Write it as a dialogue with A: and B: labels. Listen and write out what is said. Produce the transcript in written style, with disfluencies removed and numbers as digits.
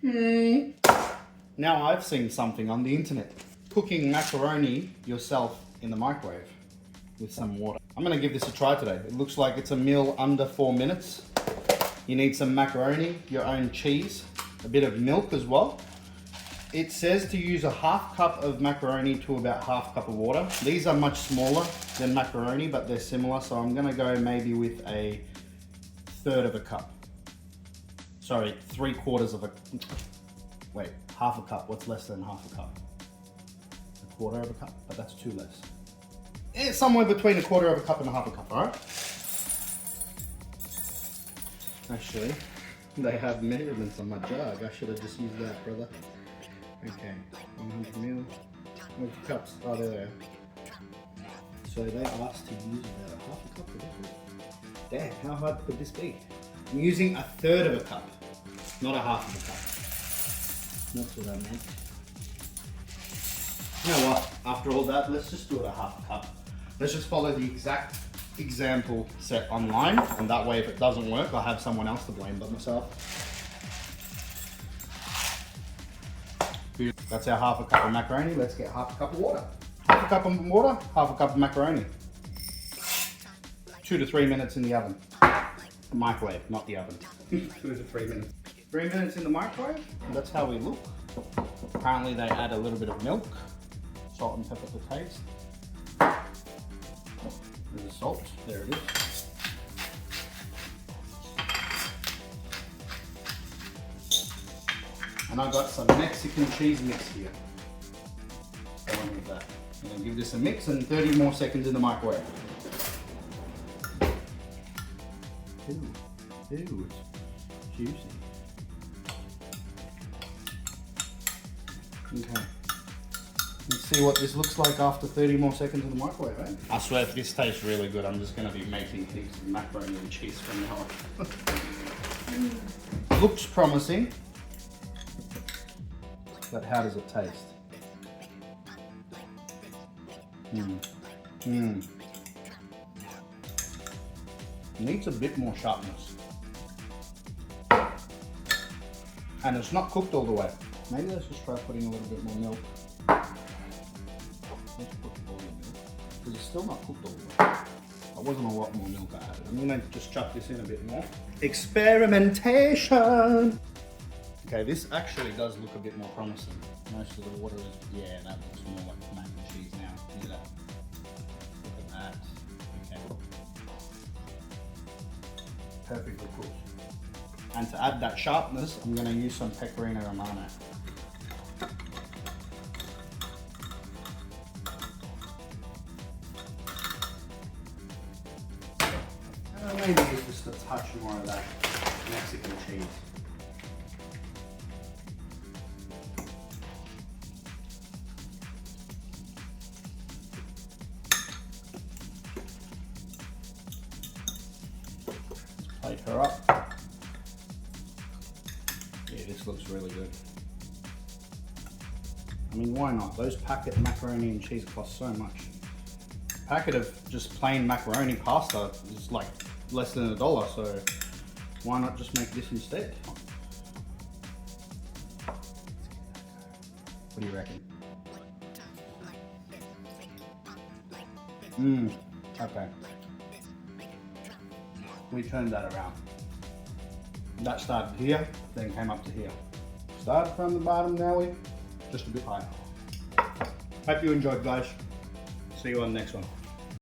A: Now I've seen something on the internet. Cooking macaroni yourself in the microwave with some water. I'm gonna give this a try today. It looks like it's a meal under 4 minutes. You need some macaroni, your own cheese, a bit of milk as well. It says to use a half cup of macaroni to about half cup of water. These are much smaller than macaroni, but they're similar. So I'm gonna go maybe with a third of a cup. Sorry, 3/4 of a, wait, half a cup. What's less than half a cup? A quarter of a cup, but that's too less. It's somewhere between a quarter of a cup and a half a cup, all right? Actually, they have measurements on my jug. I should have just used that, brother. Okay, 100 mil. Where's the cups? Oh, there they are. So they asked to use about a half a cup of it. Damn, how hard could this be? I'm using a third of a cup, not a half of a cup. That's what I meant. You know what? After all that, let's just do it a half a cup. Let's just follow the exact example set online, and that way if it doesn't work, I'll have someone else to blame but myself. That's our half a cup of macaroni. Let's get half a cup of water. Half a cup of water, half a cup of macaroni. 2 to 3 minutes in the oven. Microwave, not the oven. 2 to 3 minutes. 3 minutes in the microwave, and that's how we look. Apparently they add a little bit of milk, salt and pepper to taste. There's the salt, there it is. And I've got some Mexican cheese mix here. Go on with that. I'm going to give this a mix and 30 more seconds in the microwave. Ooh, it's juicy. Okay. Let's see what this looks like after 30 more seconds in the microwave, eh? I swear if this tastes really good, I'm just going to be making heaps of macaroni and cheese from now on. Looks promising. But how does it taste? Needs a bit more sharpness. And it's not cooked all the way. Maybe let's just try putting a little bit more milk. Let's put all the milk. Because it's still not cooked all the way. There wasn't a lot more milk I added. I'm gonna just chuck this in a bit more. Experimentation! Okay, this actually does look a bit more promising. Most of the water is, yeah, that looks more like mac and cheese now. Look at that. Look at that. Okay. Perfectly cooked. And to add that sharpness, I'm going to use some Pecorino Romano. Maybe just a touch more of that Mexican cheese. Plate her up. Yeah, this looks really good. I mean, why not? Those packet macaroni and cheese cost so much. A packet of just plain macaroni pasta is like less than $1, so why not just make this instead? What do you reckon? Okay. We turned that around. That started here, then came up to here. Started from the bottom, now we just a bit higher. Hope you enjoyed, guys. See you on the next one.